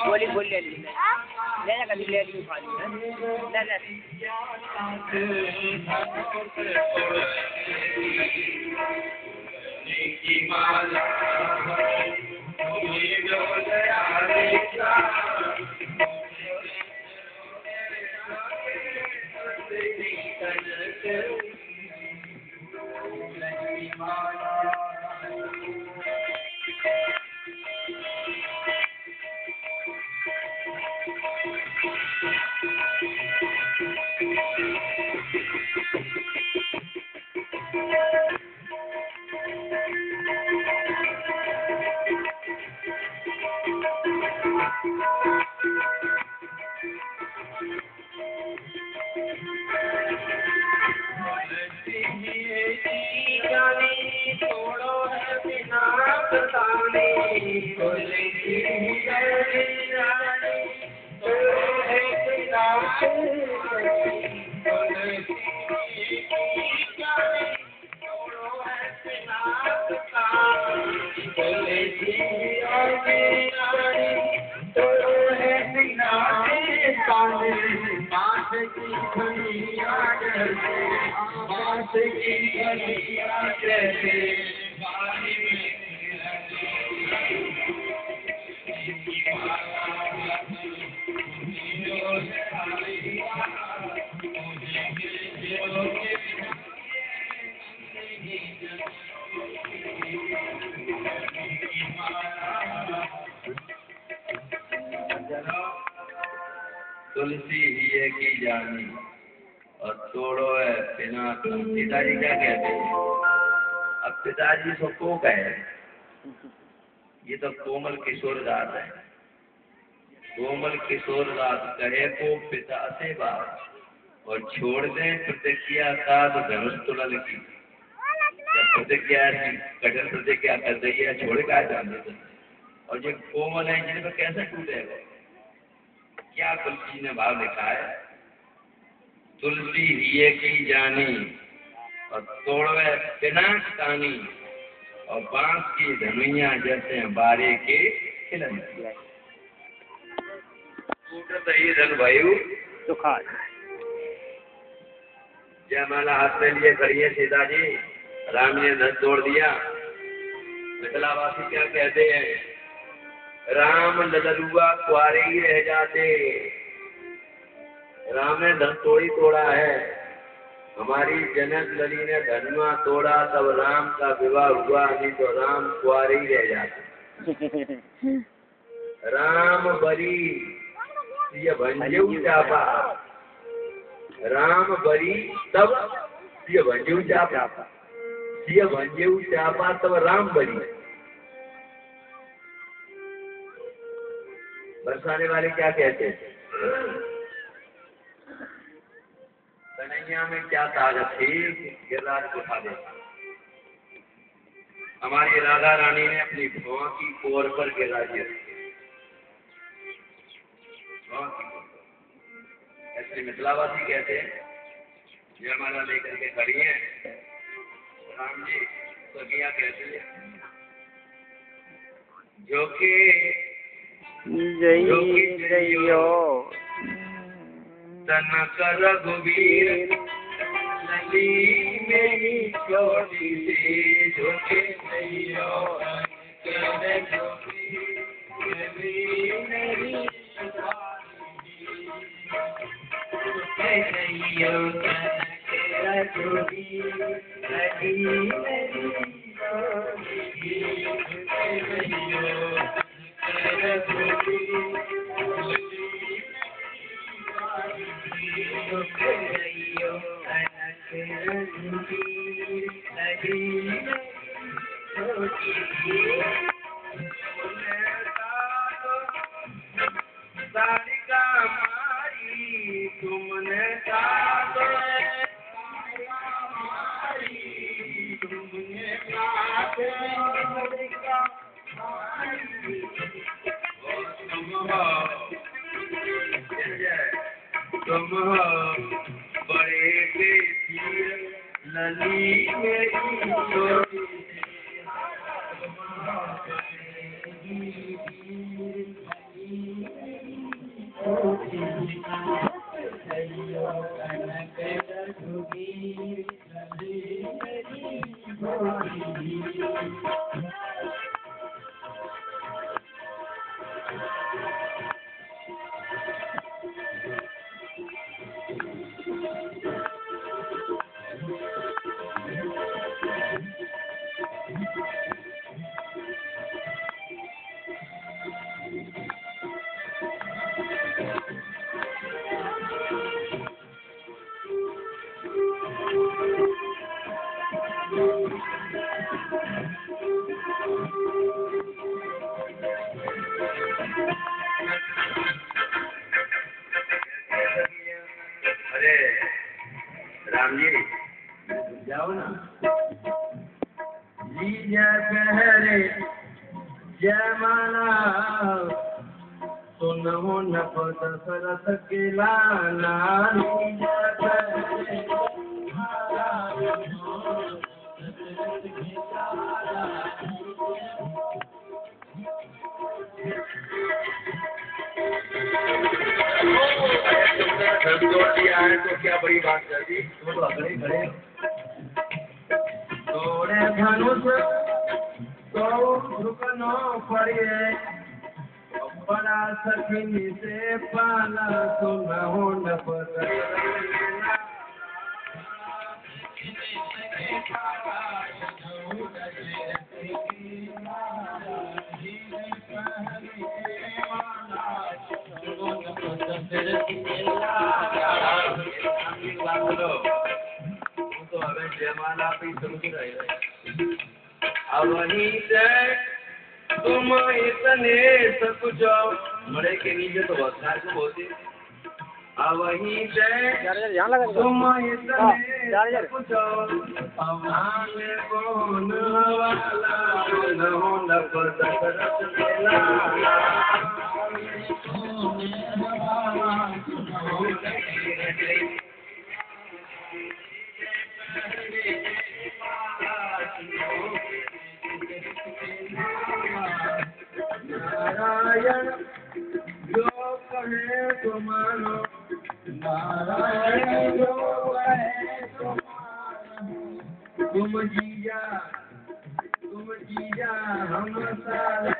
बोली बोल ले लेना कभी ले ली खा ली ना ना तुलसी ही की जानी और तोड़ो है बिना। पिताजी क्या कहते हैं? अब पिताजी सबको कहे, ये तो कोमल किशोर दास है। कोमल किशोर दास कहे को पिता से बात और छोड़ दे प्रतिज्ञा साध धनुष तुलन की। जब प्रतिज्ञा कठिन प्रतिज्ञा कर रही है छोड़ का जानते और जो कोमल है जिन पर कैसे टूटेगा? क्या तुलसी ने भाव लिखा है? तुलसी ही की जानी और तोड़वे बिना कानी और बांस की धनुइया जैसे बारे के खिलन। ही धन वायु सुखार जयमाला हाथ में लिए खड़ी है सीता जी। राम ने धन तोड़ दिया। मिथिलावासी क्या कहते हैं? राम लदलुआ कुआरे ही रह जाते। राम ने धन तोड़ा है। हमारी जनक लली ने धनुआ तोड़ा तब राम का विवाह हुआ, नहीं तो राम कुआरे ही रह जाते। राम बरी ये भंजू चापा, राम बरी तब ये भंजू चापा, ये भंजू चापा तब राम बरी। बरसाने वाले क्या कहते हैं? कन्हैया में क्या ताकत थी गिरराज को उठा देता। हमारी राधा रानी ने अपनी भौं की कोर पर गिरा दिया। ऐसे मिथिलावासी कहते हैं जयमाला लेकर के खड़ी है। राम जी सखिया कहते हैं जो कि जइयो तनक रघुवीर लली मेरी छोटी सी झोंके जइयो सारिका मारी तुमने साथ तुम हो बड़े के तीर लली मेरी छोटी अरे राम जी जाओ ना लीजा पहरे जयमाला सुनो न दशरथ के लाला लीजा पहरे दिया है तो क्या बड़ी बात कर दी तो अगले खड़े तोड़े धनुष तो झुकनो पड़े बड़ा सखी से पाला सुनो न तो हमें जयमाला पे समझ रहे अब वहीं से तुम इतने सब कुछ मरे के नीचे तो बहुत सारे को होते अब वहीं से तुम इतने कुछ अब आने कौन वाला न दशरथ के लाला नारायण जो कहे तो मानो नारायण जो कहे तो मानो तुम जिया हम सारे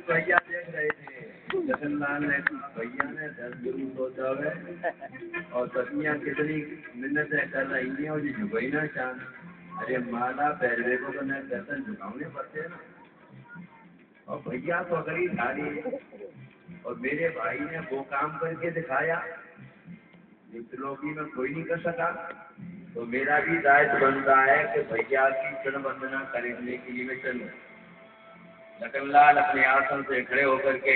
भैया देख रहे थे जगन्नाथ ने भैया ने 10 गुरु सोचा है और सतियां कितनी मिन्नत कर रही हैं और ये झुकाई ना चांद अरे माला पैरवे को तो न दर्शन झुकाने पड़ते हैं ना और भैया तो अगर ही धारी और मेरे भाई ने वो काम करके दिखाया जो त्रिलोकी में कोई नहीं कर सका तो मेरा भी दायित्व बनता है कि भैया की चरण वंदना करने के लिए मैं चलूं। लखनलाल अपने आसन से खड़े होकर के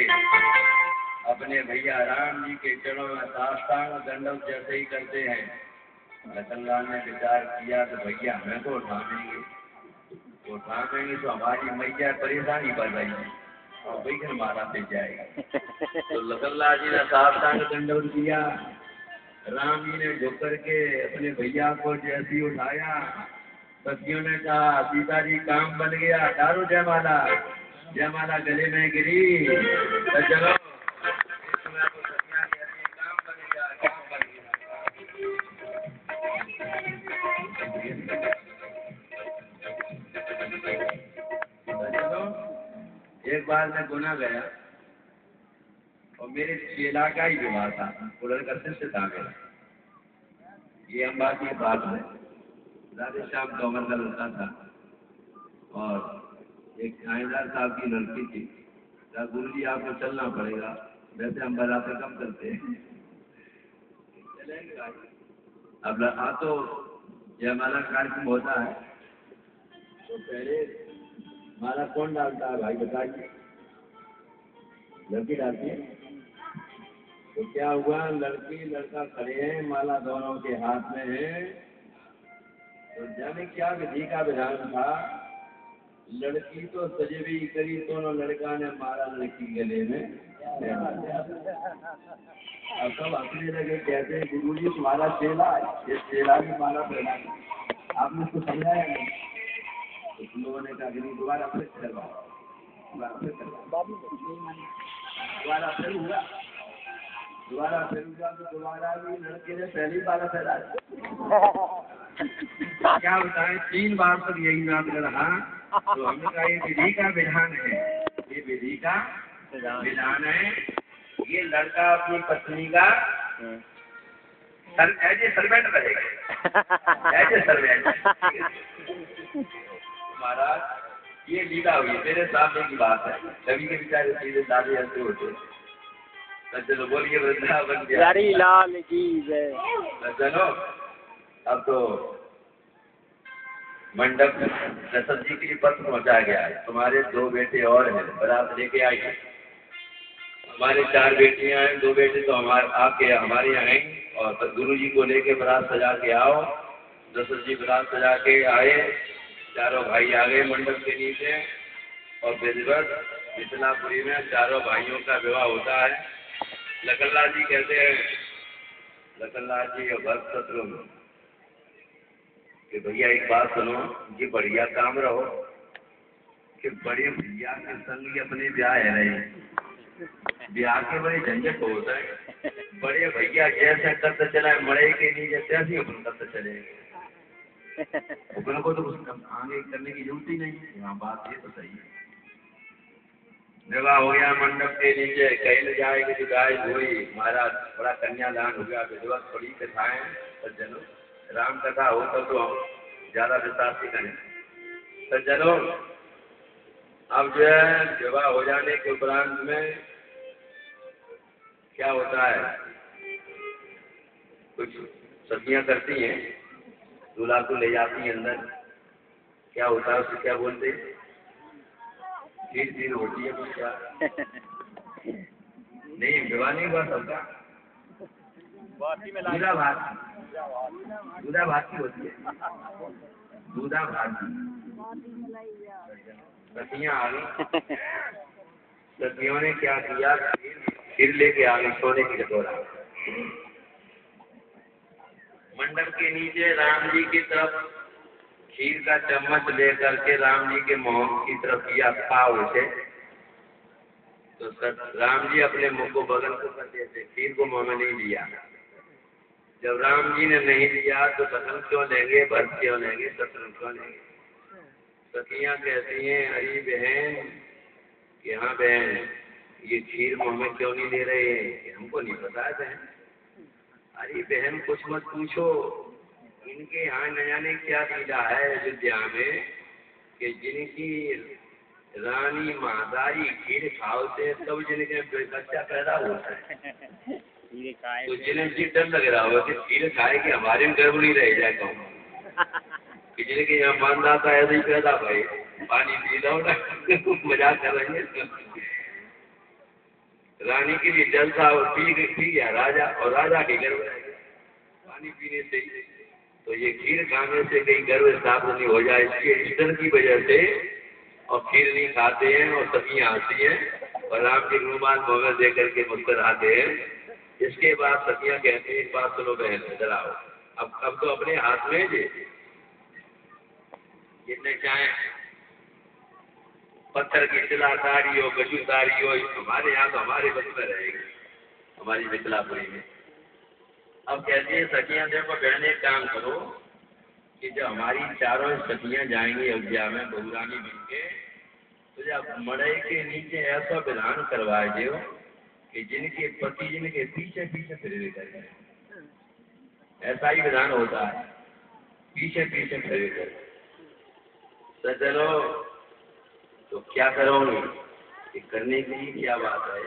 अपने भैया राम जी के चरणों में साष्टांग दंडवत जैसे ही करते हैं। लखनलाल ने विचार किया तो भैया हमें तो उठाएंगे तो हमारी मैया परेशानी बढ़ रही है और वही मारा पे जाएगा। तो लखनलाल जी ने साष्टांग दंडवत किया। राम जी ने झुक करके अपने भैया को जैसे ही उठाया सखियों ने कहा सीता जी काम बन गया डालो जयमाला गले में गिरी तो चलो काम बन गया। एक बार मैं गुना गया और और मेरे चेला का ही विवाह था, वो लड़का शिष्य था मेरा। ये अम्बा की बात है, राधे श्याम गवर्नर का लड़का था और एक थानेदार साहब की लड़की थी। गुरु जी आपको चलना पड़ेगा, वैसे हम बारात कम करते हैं। अब आ तो यह हमारा कार्यक्रम होता है तो पहले माला कौन डालता है भाई बताइए? लड़की डालती है। तो क्या हुआ, लड़की लड़का खड़े हैं, माला दोनों के हाथ में है। तो जाने क्या विधि का विधान था, लड़की तो सजवी करी, दोनों लड़का ने मारा लड़की गले में। अब सब अपने लगे कहते हैं गुरु जी तुम्हारा चेला, ये चेला की माला पहना, आपने उसको समझाया नहीं। तो तुम लोगों ने कहा कि नहीं, दोबारा फिर करवाओ, दोबारा फिर करवाओ, दोबारा फिर हुआ, दोबारा फिर हुआ तो दोबारा भी लड़के ने पहली बार फैला। क्या बताएं, 3 बार तक यही बात रहा। तो हमने कहा ये विधि का विधान है, ये विधि का विधान है। ये लड़का अपनी पत्नी का एज ए सर्वेंट रहेगा, एज ए सर्वेंट। महाराज ये लीला हुई, मेरे सामने की बात है, कभी के बेचारे सीधे साधे ऐसे होते। तो चलो बोलिए वृंदावन बिहारी लाल की जय। चलो अब तो मंडप दशरथ जी के लिए पत्र पहुंचा गया है, तुम्हारे 2 बेटे और हैं, बारात लेके आइए। हमारे 4 बेटियां हैं, 2 बेटे तो आपके हमारे यहाँ हैं, और गुरु जी को लेके बारात सजा के आओ। दशरथ जी बारात सजा के आए, चारों भाई आ गए मंडप के नीचे, और विधिवत मिथिलापुरी में चारों भाइयों का विवाह होता है। लखनलाल जी कहते हैं, लखनलाल जी और भक्त शत्रुघ्न कि भैया एक बात सुनो, ये बढ़िया काम रहो कि बड़े भैया के संग ही अपने ब्याह है रहे, ब्याह के बड़े झंझट होता है। बड़े भैया जैसे करते चला मड़े के नीचे तैसे अपन करते चलेंगे, अपन को तो कुछ आगे करने की जरूरत ही नहीं। हाँ बात ये तो सही है। विवाह हो गया मंडप के नीचे, कहीं न जाएगी तो गाय धोई, महाराज बड़ा कन्यादान हो गया, विधिवत थोड़ी कथाएं सज्जनों, राम कथा हो तो ज्यादा विस्तार से करें सज्जनों। अब जो है विवाह हो जाने के उपरांत में क्या होता है, कुछ सब्जियां करती हैं, दूल्हा को ले जाती हैं अंदर। क्या होता है उससे क्या बोलते हैं? खीर होती है कुछ, क्या नहीं विवाह नहीं हुआ सबका, दूधा भात, दूधा भात की होती है, दूधा भात। सखियां आ गई, सखियों ने क्या किया, खीर लेके आ गई, सोने की कटोरा। मंडप के नीचे राम जी की तरफ खीर का चम्मच लेकर के राम जी के मुंह की तरफ किया पाव से, तो राम जी अपने मुंह को बगल को कर देते, खीर को मुंह में नहीं लिया। जब राम जी ने नहीं लिया तो बदन क्यों लेंगे, भक्त क्यों लेंगे, शत्रु क्यों लेंगे? सखियां कहती हैं, अरे बहन कि हाँ बहन ये खीर मुंह में क्यों नहीं ले रहे, हमको नहीं पता है बहन। अरे बहन कुछ मत पूछो, इनके यहाँ न जाने क्या लीला है अयोध्या में कि जिनकी रानी महादारी खीर खाओते तब जिनके बच्चा पैदा होता है। तो जिन्हें जी डर लग रहा होगा कि खीर खाए कि हमारे में गड़बड़ी रह जाए, कहूँ कि जिनके यहाँ मानदाता ऐसे ही पैदा भाई पानी पी लो ना, मजाक कर रहे हैं। रानी के लिए जल था और पी गया राजा, और राजा के गर्भ पानी पीने से। तो ये खीर खाने से कहीं गर्भ स्थापित नहीं हो जाए, इसके ईश्वर की वजह से और खीर नहीं खाते हैं, और सखियां आती हैं और राम के रुमाल मुँह दे करके मुस्कुराते हैं। इसके बाद सखियां कहती हैं, एक बात सुनो बहन इधर आओ, अब तो अपने हाथ में जी जितने चाहे पत्थर की शिलाकारी हो, गजूदारी हो, हमारे यहाँ तो हमारे बस में रहेगी, हमारी मिथिलापुरी में। अब कहती है सखियां, देखो बहन एक काम करो कि जब हमारी चारों सखियां जाएंगी अयोध्या में बहुरानी बन के, तो जब मड़ई के नीचे ऐसा विधान करवाए दो कि जिनके पति जिनके पीछे पीछे फिर करें, ऐसा ही विधान होता है, पीछे पीछे फिर करें। तो चलो तो क्या करोगे, कि करने की क्या बात है,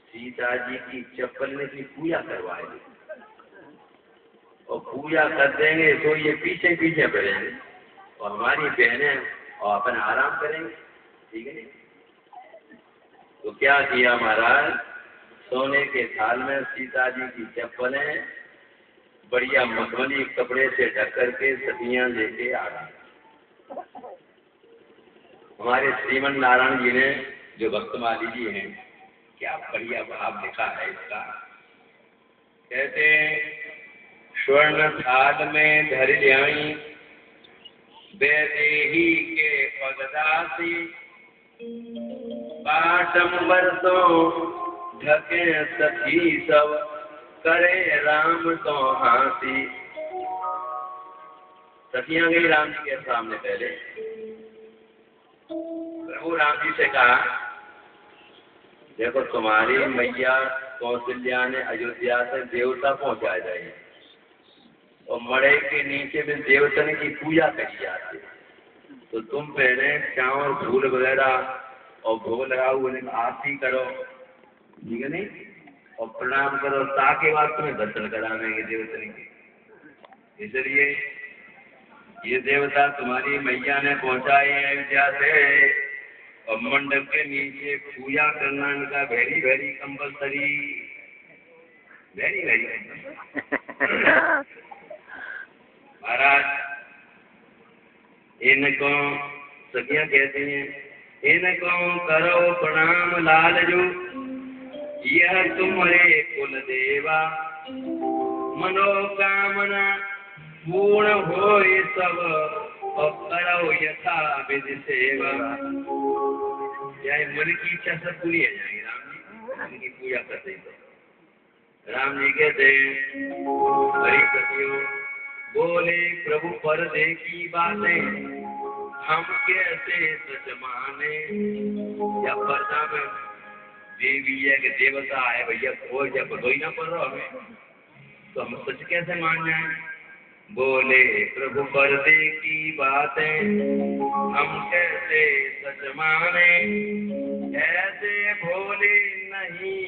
सीता जी की चप्पल में की पूजा करवाएंगे और पूजा कर देंगे तो ये पीछे पीछे बढ़ेंगे और हमारी बहनें और अपन आराम करेंगे, ठीक है। तो क्या किया महाराज, सोने के थाल में सीता जी की चप्पलें बढ़िया मखमली कपड़े से ढक करके सतियां लेके आ गई। हमारे श्रीमन नारायण जी ने जो भक्तमाली जी हैं, क्या बढ़िया भाव लिखा है इसका। कहते स्वर्ण थाल में धर ल्याई वैदेही के पगदासी, बाटंबर तो ढके सखी सब करे राम तो हाथी। सखियां गई राम जी के सामने, पहले प्रभु राम जी से कहा, देखो तुम्हारी मैया कौशल्या ने अयोध्या से देवता पहुंचा जाए और मड़ई के नीचे में देवतन की पूजा करी जाती, तो तुम पहले चावल फूल वगैरह और भोग लगाओ, उन्हें आरती करो, ठीक है नहीं, और प्रणाम करो, ताकि बाद तुम्हें दर्शन करावेंगे देवतन के। इसलिए ये देवता तुम्हारी मैया ने पहुंचाए हैं अयोध्या से और मंडप के नीचे पूजा करना इनका very very compulsory, very very. महाराज इनको सखियां कहती हैं, इनको करो प्रणाम लालजू, यह तुम्हारे कुल देवा, मनोकामना पूर्ण हो सब और करो यथा विधि सेवा। चाहे मन की इच्छा सब पूरी हो जाएगी राम जी उनकी पूजा करते ही। तो राम जी कहते हरि कथियो बोले प्रभु पर देखी बातें हम कैसे सच माने। या पर्दा में देवी है कि देवता है भैया, कोई जब कोई ना पढ़ो हमें तो हम सच कैसे मान जाए। बोले प्रभु पर देखी बातें हम कैसे सच माने, ऐसे भोले नहीं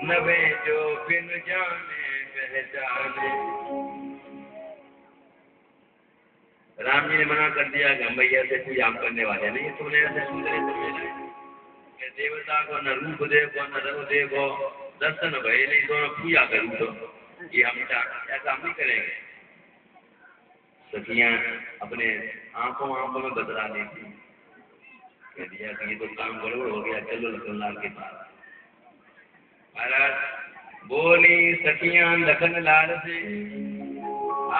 नवे जो बिन जाने पहचाने। राम जी ने मना कर दिया कि हम भैया से पूजा हम करने वाले नहीं, तुमने ऐसे सुंदर देवता को न रूप देखो न रंग देखो, दर्शन भय नहीं, दोनों पूजा करूँ तो ये हम ऐसा हम नहीं करेंगे। सखियां अपने आंखों में बदला देती, कह दिया कि ये तो काम गड़बड़ हो गया, चलो लखनलाल के पास। महाराज बोली सखियां लखनलाल से,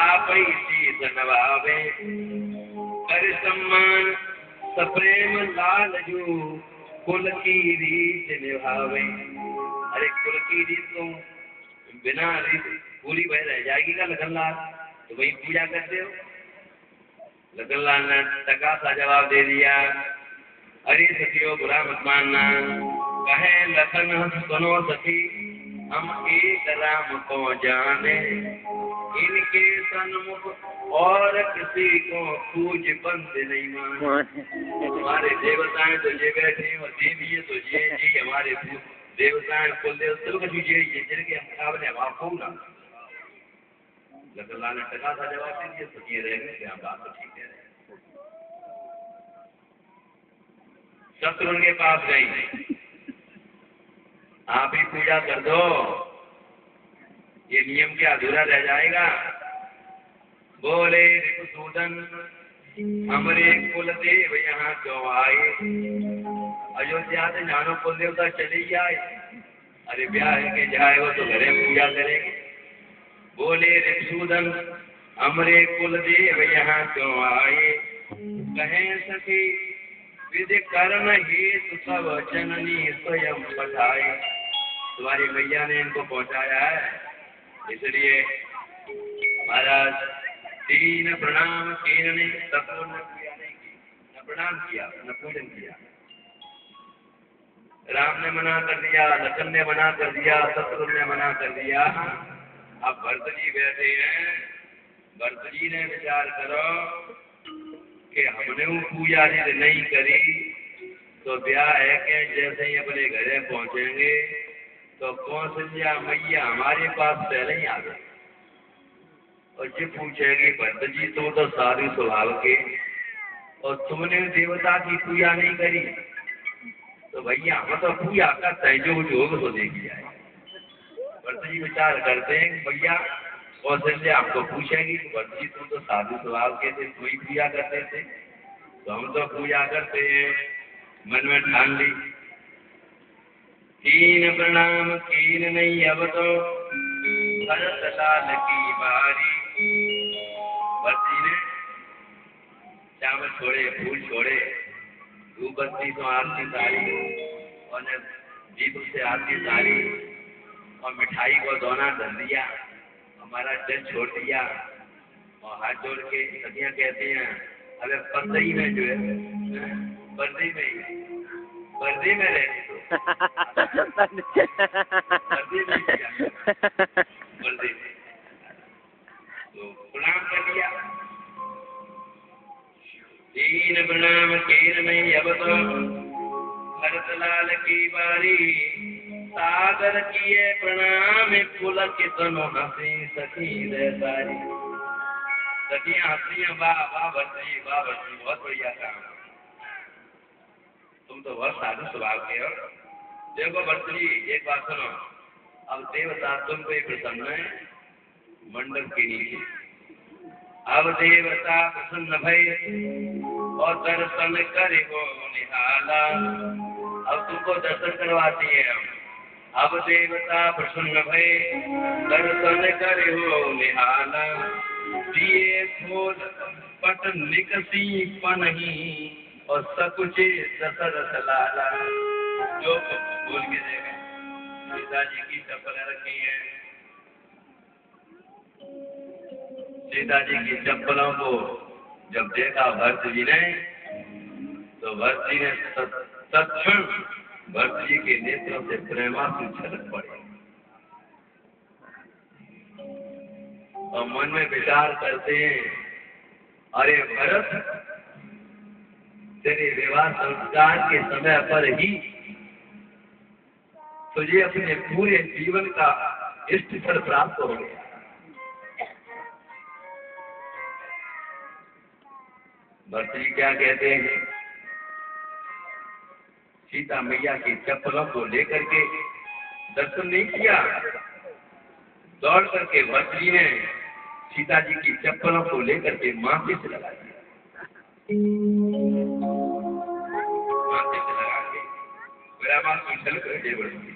आप ही शीस नवावे कर सम्मान सप्रेम लालजू, कुल की रीत निभावे। अरे कुल की रीत तो बिना रीत पूरी वह रह जाएगी ना लखनलाल, तो वही पूजा करते हो। लखनलाल ने टका सा जवाब दे दिया, अरे सखियों बुरा मत मानना, कहे लखन सुनो सखी हम एक राम को जाने, इनके सन्मुख और किसी को पूज बंद नहीं माने। हमारे देवताएं तो ये बैठे और देवी तो ये हमारे देवताएं कुल देवता का जिनके सामने हम आपको ना। लखनलाल ने टका सा जवाब दे दिया, तो ये रहेंगे हम बात तो ठीक है। शत्रु के पास गई, आप ही पूजा कर दो, ये नियम क्या अधूरा रह जाएगा। बोले ऋतुसूदन हमारे कुल देव यहाँ क्यों आए, अयोध्या से जानो कुल देवता चले जाए, अरे ब्याह के जाएगा तो घरे पूजा करेंगे। बोले ऋतुसूदन हमारे कुल देव यहाँ क्यों आए, कहें सखी विधि कर्म हेतु सब जननी स्वयं पठाई। तुम्हारी मैया ने इनको पहुंचाया है, इसलिए महाराज तीन प्रणाम तीन ने सबको न प्रणाम किया न पूजन किया। राम ने मना कर दिया, लखन ने मना कर दिया, शत्रुघ्न ने मना कर दिया। अब भरत जी बैठे हैं। भरत जी ने विचार करो कि हमने वो पूजा यदि नहीं करी तो ब्याह है कि जैसे ही अपने घरे पहुंचेंगे तो कौशल्या मैया हमारे पास पहले ही आ गए और जी पूछेगी भरत जी तो साधु स्वभाव के और तुमने देवता की पूजा नहीं करी तो भैया हम तो पूजा करते हैं जो योग तो देखी जाए। भरत जी विचार करते हैं भैया कौशल्या आपको पूछेगी भरत जी तुम तो साधु स्वभाव के थे कोई पूजा करते थे तो हम तो पूजा करते हैं। मन में ठान ली कीन प्रणाम कीन नहीं अब तो भरत लाल की बारी। भरत जी ने चावल छोड़े फूल छोड़े धूप बत्ती तो आरती सारी और दीप से आरती सारी और मिठाई को दोना धर दिया हमारा जल छोड़ दिया और हाथ जोड़ के सदियां कहते हैं अगर पर्दे में जो है पर्दे में रहने दो पर्दे में तो प्रणाम कर दिया। दीन प्रणाम केर नहीं अब तो भरत लाल की बारी सागर किए प्रणाम पुलक तनु हंसी सखी रे सारी। सखियां हंसियां वाह भरती बहुत बढ़िया काम तुम तो बहुत साधु स्वभाव के हो। देखो भरत जी एक बात सुनो अब देवता तुम पे प्रसन्न है मंडप के नीचे अब देवता प्रसन्न भय और दर्शन करे हो निहाला। अब तुमको दर्शन करवाती है हम अब देवता प्रसन्न भय दर्शन करे हो निहाला। दिए फूल पट निकसी पनही और सकुचे दशरथ लाला। जो बोल के देगा सीता जी की चप्पल रखी है सीता जी की चप्पलों को जब देखा भरत जी ने तो भरत जी ने तत्क्षण भरत जी के नेत्रों से प्रेमाश्रु छलक पड़े और मन में विचार करते हैं अरे भरत तेरे विवाह संस्कार के समय पर ही तुझे अपने पूरे जीवन का इष्ट फल प्राप्त हो गया। भरत जी क्या कहते हैं सीता मैया की चप्पलों को लेकर के दर्शन नहीं किया दौड़ करके भरत जी ने सीता जी की चप्पलों को लेकर के माथे से लगा दिया माथे से लगा के विरामा कुशल करके बढ़ती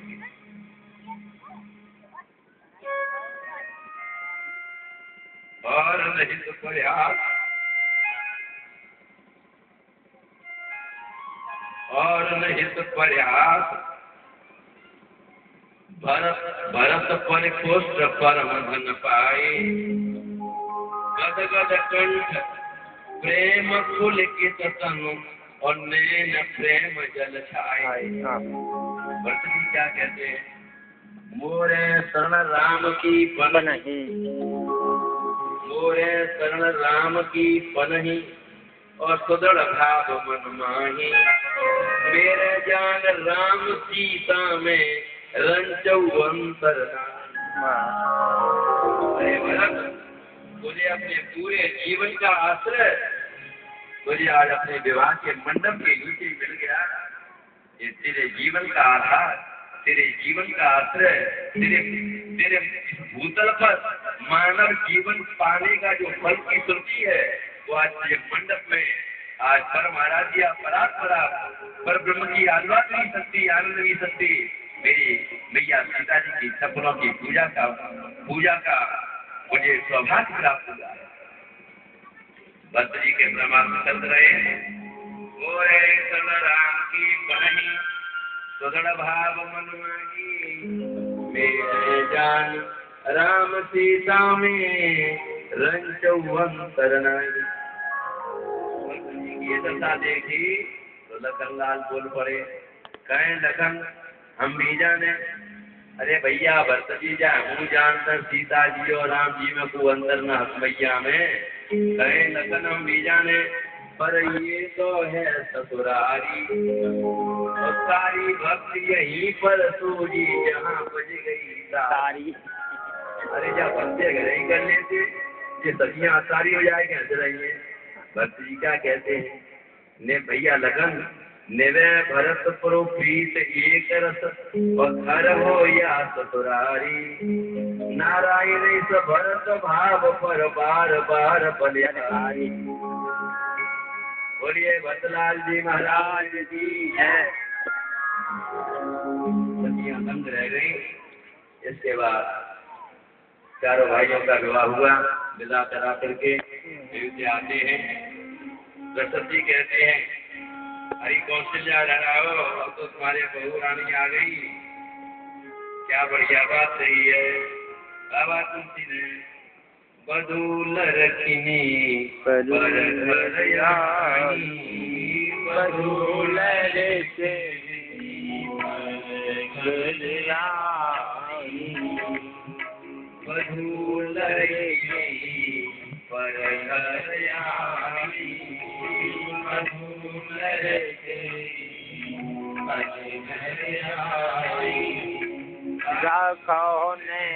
और नहीं तो प्रयास और नहीं तो प्रयास भरत पर कोष्ठ परम धन पाए गद गद कंठ प्रेम फूल के तनु और नैन प्रेम जल छाए। भरत जी क्या कहते हैं मोरे शरण राम की पनही मोरे शरण राम की पनही और सुदृढ़ भाव मन माही मेरे जान राम सीता में रंचौअंतर। अरे भरत तुझे अपने पूरे जीवन का आश्रय तुझे आज अपने विवाह के मंडप के नीचे मिल गया। ये तेरे जीवन का आधार तेरे जीवन का आश्रय तेरे इस भूतल पर मानव जीवन पाने का जो फल की सुर्खी है वो आज तुझे मंडप में आज परम आराध्या परात्परा पर ब्रह्म की आध्यात्मिक शक्ति आनंदवी शक्ति मेरी मैया सीता जी की चप्पलों की पूजा का मुझे सौभाग्य प्राप्त हुआ है। भरत जी के प्रमाण चल रहे मोरे सन राम की पनही सुदृढ़ भाव मन माही मेरे जान राम सीता में रंचौअंतर नाही। ये दशा देखी तो लखन लाल बोल पड़े कहें लखन हम भी जाने, अरे भैया भरत जी जा हूँ जानता सीता जी और राम जी में को अंदर न हसमैया में। कहें लखन हम भी जाने पर ये तो है ससुरारी, और सारी भक्ति यहीं पर सूझी जहाँ बज गई सारी। अरे जब बच्चे घर ही कर लेते ये सदियाँ सारी हो जाए कैसे रहिए। भक्त जी क्या कहते हैं, ने भैया लगन निवे भरत पुरो प्रीत एक रस, और घर हो या ससुरारी, नारायण इस भरत भाव पर बार बार बलिहारी। बोलिए भरतलाल जी महाराज की है। सदियाँ बंद रह गई। इसके बाद चारों भाइयों का विवाह हुआ। विदा करा करके अयोध्या आते हैं। दशरथ जी कहते हैं हरि कौशल्या डराओ, अब तो तुम्हारे बहू रानी आ गई, क्या बढ़िया बात रही है। बाबा तुलसी ने बधूल रखनी पर घरयानी, बधूल रखनी बधूल रखनी पर घरयानी, बधूल रखनी पर घरयानी, राखो ने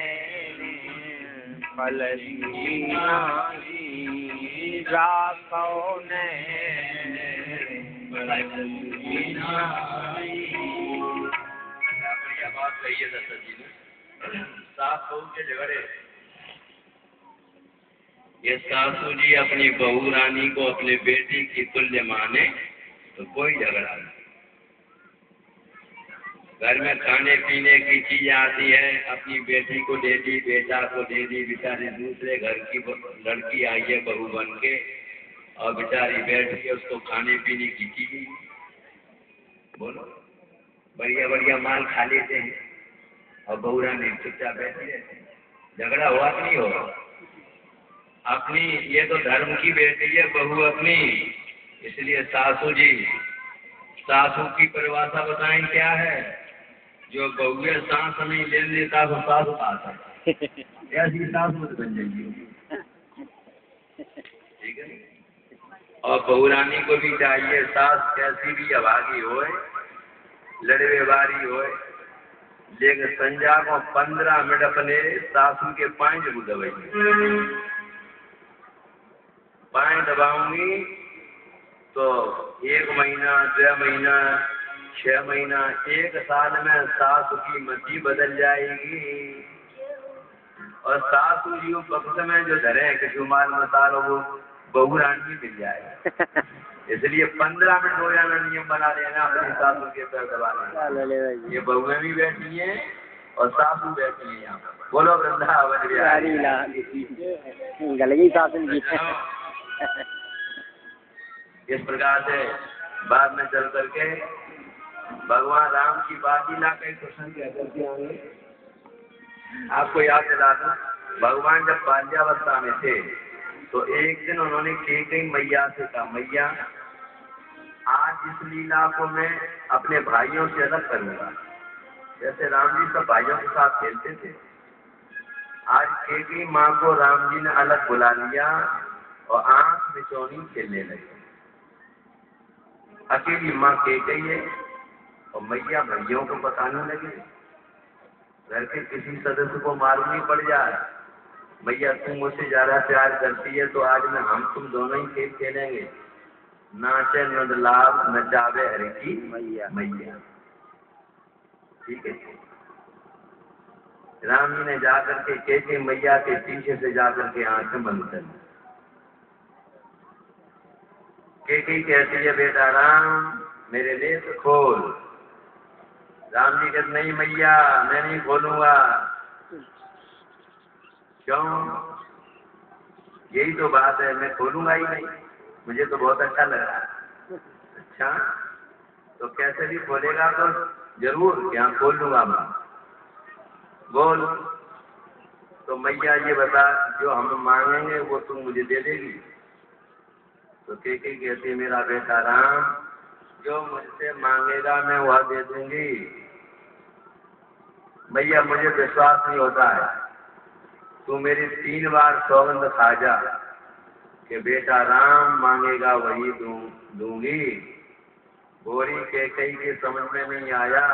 पलनी राखो ने पलनी। बढ़िया बात कही है दशरथ जी ने। सास बहू के झगड़े, ये सासू जी अपनी बहू रानी को अपने बेटी की तुल्य माने तो कोई झगड़ा नहीं। घर में खाने पीने की चीज आती है, अपनी बेटी को दे दी, बेटा को दे दी, बेचारी दूसरे घर की लड़की आई है बहू बन के और बेचारी बैठी है, उसको खाने पीने की चीज बोलो बढ़िया बढ़िया माल खा लेते हैं और बहू रानी चुपचाप बैठी रहती है। झगड़ा हुआ कि नहीं होगा? अपनी ये तो धर्म की बेटी है बहू अपनी, इसलिए सासू जी, सासू की परिभाषा बताएं क्या है। जो बहुए सांस नहीं ले लेता तो सास आता है, ऐसी सास मत बन जाइए, ठीक है। और बहू रानी को भी चाहिए सास कैसी भी अभागी होए, लड़वे बारी होए, लेकिन संजा को 15 मिनट अपने सासू के पांच जरूर दबाइए। पाए दबाऊंगी तो 1 महीना 2 महीना 6 महीना 1 साल में सासू की मति बदल जाएगी। और सासू जी वक्त में जो धरे कि जुमाल मसालो वो बहू रानी मिल जाएगा। इसलिए 15 मिनट हो जाना नियम बना लेना अपनी सासू के पैर दबाने। ये बहुएं भी बैठी हैं और सासू बैठी हैं यहाँ पर। बोलो वृंदावन बिहारी गलगी शासन की। इस प्रकार से बाद में चल करके भगवान राम की बात ही ला कर प्रसन्न कह करके आगे आपको याद दिलाता, भगवान जब बाल्यावस्था में थे तो एक दिन उन्होंने कैकेयी मैया से कहा, मैया आज इस लीला को मैं अपने भाइयों से अलग करूंगा। जैसे राम जी सब भाइयों के साथ खेलते थे, आज कैकेयी माँ को राम जी ने अलग बुला लिया और आंख बिचौनी खेलने लगे। अकेली माँ कैकेयी है और मैया भैयों को बताने लगे। घर के किसी सदस्य को मालूम नहीं पड़ जाए, मैया तुम मुझसे ज्यादा प्यार करती है तो आज में हम तुम दोनों ही खेल खेलेंगे। नाचे नंद लाभ नचावे हरि की मैया मैया, ठीक है। राम जी ने जाकर के कैकेयी मैया के पीछे से जाकर के आंखें बंद कर ली। कैकेयी कहती है, बेटा राम मेरे नेत्र खोल। राम जी कहते, नहीं मैया मैं नहीं खोलूंगा। क्यों? यही तो बात है, मैं खोलूंगा ही नहीं, मुझे तो बहुत अच्छा लग रहा है। अच्छा तो कैसे भी खोलेगा तो जरूर यहाँ खोल लूंगा मैं। बोल। तो मैया ये बता जो हम मांगेंगे वो तुम मुझे दे देगी। तो कैकेयी कहती, मेरा बेटा राम जो मुझसे मांगेगा मैं वह दे दूंगी। भैया मुझे विश्वास नहीं होता है, तू मेरी 3 बार सौगंध खा जा कि बेटा राम मांगेगा वही दूंगी। गोरी कैकेयी के समझ में नहीं आया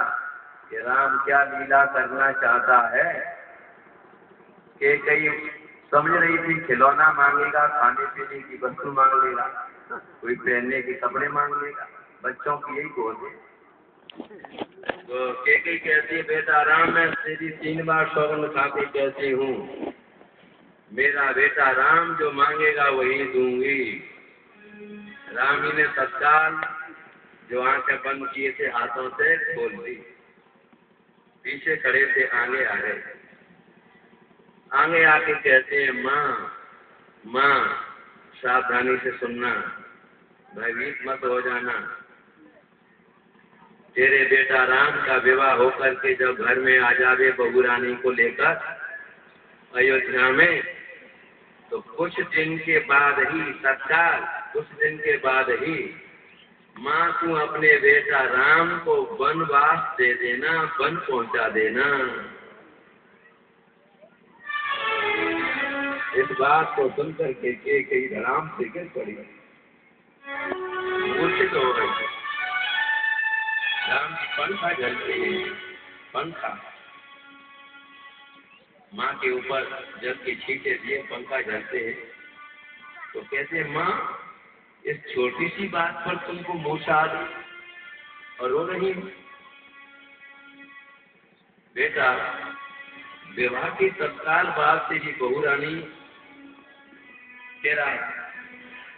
कि राम क्या लीला करना चाहता है। कैकेयी समझ रही थी खिलौना मांगेगा, खाने पीने की वस्तु मांग लेगा, कोई पहनने के कपड़े मांग लेगा, बच्चों की यही गोद है। तो कैकेयी कहती है बेटा राम मैं तेरी 3 बार सौगंध खा के कहती हूँ, मेरा बेटा राम जो मांगेगा वही दूंगी। रामी ने तत्काल जो आंखें बंद किए थे हाथों से खोल दी। पीछे खड़े थे आगे आ गए। आगे आके कहते हैं माँ माँ सावधानी से सुनना, भयभीत मत हो जाना। तेरे बेटा राम का विवाह होकर के जब घर में आ जावे बहू रानी को लेकर अयोध्या में, तो कुछ दिन के बाद ही तत्काल कुछ दिन के बाद ही माँ तू अपने बेटा राम को वनवास दे देना, वन पहुंचा देना। इस बात को सुनकर के कैकेयी धड़ाम से गिर पड़ी, मूर्छित हो गई। राम की पंखा जलती है, पंखा माँ के ऊपर जल के छींटे दिए पंखा जलते हैं। तो कहते माँ इस छोटी सी बात पर तुमको मूर्छा दी और रो रही हो। बेटा विवाह के तत्काल बाद तेरी बहू रानी तेरा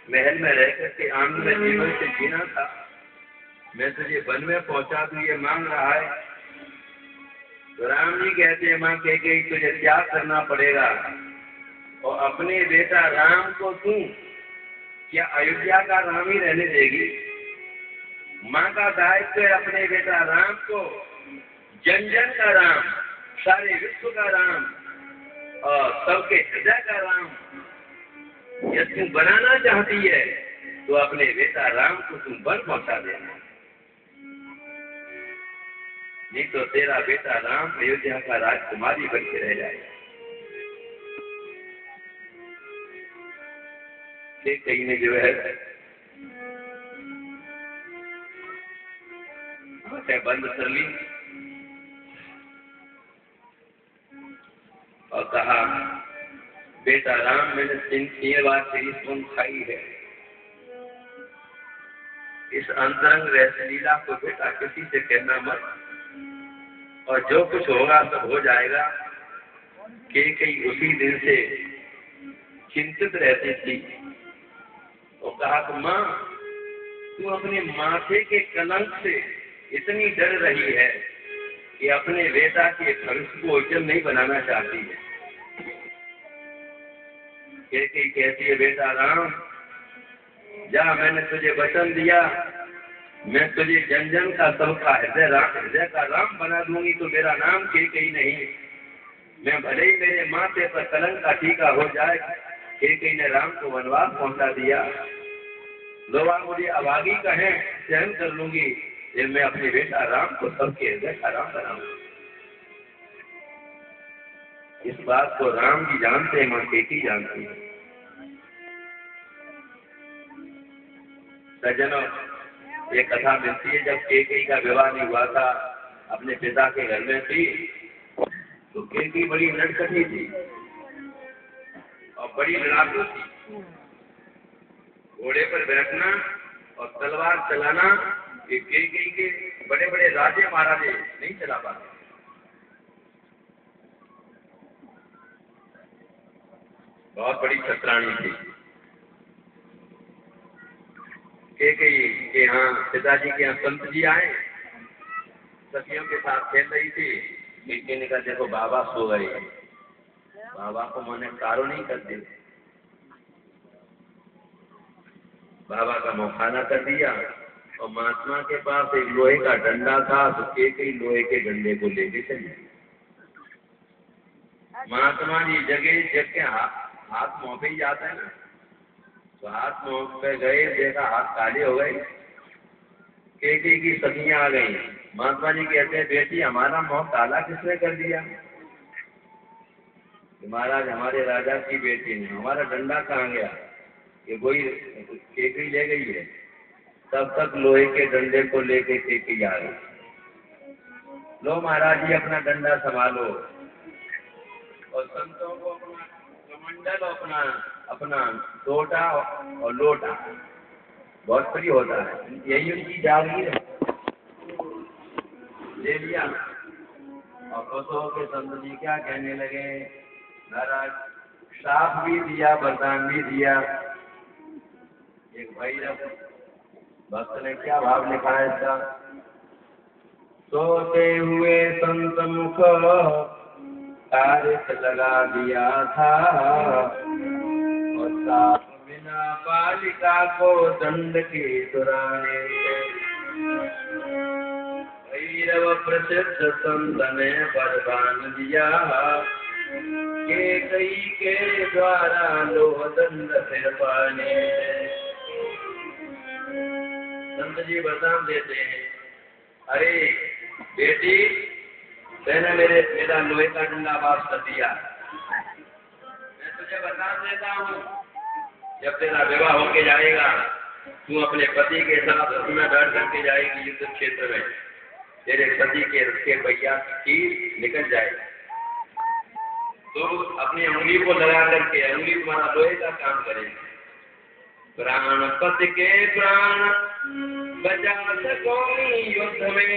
महल में रह करके आनंद में जीवन से जीना था, मैं तुझे वन में पहुंचा दूं ये मांग रहा है। तो राम जी कहते हैं माँ कैकेयी तुझे त्याग करना पड़ेगा और अपने बेटा राम को तू क्या अयोध्या का राम ही रहने देगी। माँ का दायित्व है अपने बेटा राम को जन जन का राम, सारे विश्व का राम और सबके हृदय का राम यदि तू बनाना चाहती है तो अपने बेटा राम को तुम वन पहुंचा देना, नहीं तो तेरा बेटा राम अयोध्या का राजकुमारी बन के रह जाएगा। कैकेयी ने जो है आंखें बंद कर ली और कहा बेटा राम मैंने 3 बार तेरी सुन खाई है, इस अंतरंग रहस्य लीला को बेटा किसी से कहना मत और जो कुछ होगा सब हो जाएगा। कैकेयी उसी दिन से चिंतित रहती थी और कहा कि माँ तू अपने माथे के कलंक से इतनी डर रही है कि अपने बेटा के भविष्य को उज्जवल नहीं बनाना चाहती है। कैकेयी कहती है बेटा राम जा मैंने तुझे वचन दिया, मैं तुझे जन जन का सबका हृदय का राम बना दूंगी। तो मेरा नाम कैकेयी नहीं, मैं भले ही मेरे माथे पर कलंक का टीका हो जाए। कैकेयी ने राम को वनवास पहुंचा दिया। लोग मुझे अभागी कहें सहन कर लूंगी, ये मैं अपने बेटा राम को सबके हृदय का राम बनाऊंगी। इस बात को राम जी जानते हैं, मां कैकेयी जानती है। सज्जनों ये कथा मिलती है जब कैकेयी का विवाह नहीं हुआ था, अपने पिता के घर में थी, तो कैकेयी बड़ी नटखटी थी और बड़ी लड़ाकू थी। घोड़े पर बैठना और तलवार चलाना ये कैकेयी के बड़े बड़े राजे महाराजे नहीं चला पाते। बहुत बड़ी छत्राणी थी। कैकेयी के यहाँ पिताजी के यहाँ संत जी आए, सखियों के साथ खेल रही थी। कैकेयी ने कहा देखो बाबा सो गए, बाबा को मैंने कारो नहीं कर दी, बाबा का मुखाना कर दिया। और महात्मा के पास एक लोहे का डंडा था, तो कैकेयी लोहे के डंडे को लेके चली। महात्मा जी जगह जग के हाथ मुंह पे ही जाता है ना, तो हाथ मुंह पे गए, देखा हाथ काले हो गए। केके की सदियां आ गई। महात्मा जी कहते हैं बेटी हमारा मुंह काला किसने कर दिया? महाराज हमारे राजा की बेटी ने, हमारा डंडा कहाँ गया? ये कोई केकड़ी ले गई है। तब तक लोहे के डंडे को लेके केकड़ी आ गई। लो महाराज जी अपना डंडा संभालो, और संतों को अपना कमंडल, अपना लोटा और लोटा बहुत प्रिय होता है, यही उनकी जागीर है। ले लिया और खुशो के संत जी क्या कहने लगे, महाराज श्राप भी दिया, वरदान भी दिया। एक भैरव भक्त ने क्या भाव लिखा है इसका, सोते हुए संत मुख तारित लगा दिया था, और श्राप बिना बालिका को दंड के दुराने। भैरव प्रसिद्ध संत ने वरदान दिया, केकई के द्वारा लोह दंड फिर पाने। संत जी वरदान देते हैं, अरे बेटी मैंने मेरा लोहे का डंडा वापस कर दिया, मैं तुझे वरदान देता हूँ, जब तेरा विवाह होके जाएगा तू अपने पति के साथ रथ में बैठ करके जाएगी युद्ध क्षेत्र में, तेरे पति के रथ के पहिया की निकल जाएगी, तो अपनी उंगली को लगा करके, उंगली तुम्हारा लोहे का काम करेगी। प्राण पति के प्राण बचा सकोगी युद्ध में,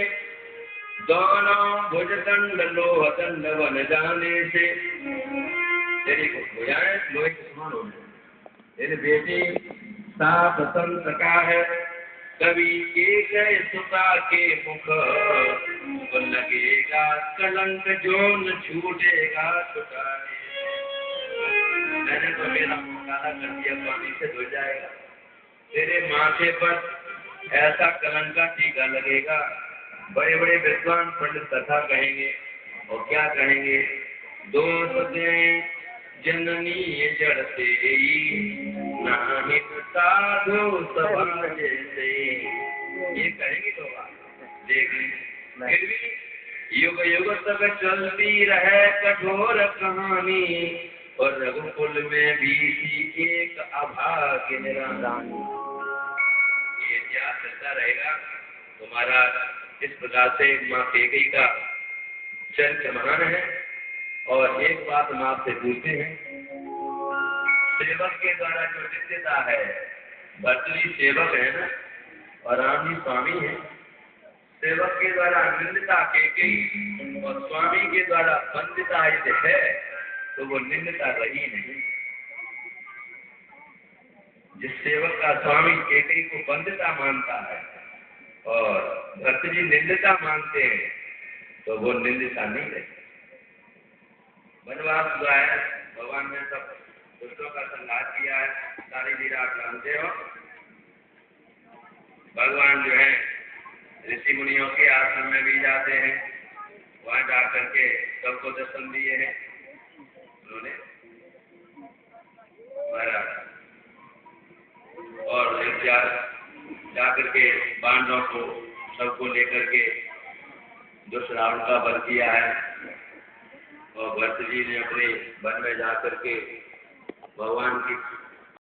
दोनों भुजदंड लोह दंड बन जाने से। तेरी भुजाएं लोहे के समान हो जाए। तेरे बेटी साफ संत का है, कभी एक सुता के मुख तो लगेगा कलंक, जो न छूटेगा छुटाने। मैंने तो मेरा मुंह काला कर दिया, पानी से धुल जाएगा। तेरे माथे पर ऐसा कलंक का टीका लगेगा। बड़े बड़े विद्वान पंडित कथा कहेंगे, और क्या कहेंगे, दोष दे जननी जड़ते नाहित साधु सभा जैसे, ये कहेंगे तो लेकिन फिर भी युग युग तक चलती रहे कठोर कहानी, और रघुकुल में भी थी एक अभाग्य निरादानी। ये इतिहास चलता रहेगा तुम्हारा। इस प्रकार से माँ केकई का चरित्र महान है। और एक बात हम आपसे पूछते हैं, सेवक के द्वारा जो निंदिता है, भर्तृ सेवक है ना, और राम जी स्वामी है। सेवक के द्वारा निंदिता केकई और स्वामी के द्वारा वंदिता यदि है तो वो निंदिता रही नहीं। जिस सेवक का स्वामी केकई को वंदिता मानता है और भक्त जी निंदिता मानते हैं, तो वो निंदिता नहीं रही। वनवास हुआ है, भगवान ने सब दुष्टों का संहार किया है, सारी लीला आप जानते हो। भगवान जो है ऋषि मुनियों के आश्रम में भी जाते हैं, वहां जाकर के सबको दर्शन दिए हैं उन्होंने महाराज, और जाकर के पांडवों को सबको लेकर के दुष्ट रावण का वध किया है। और भरत जी ने अपने वन में जाकर के भगवान की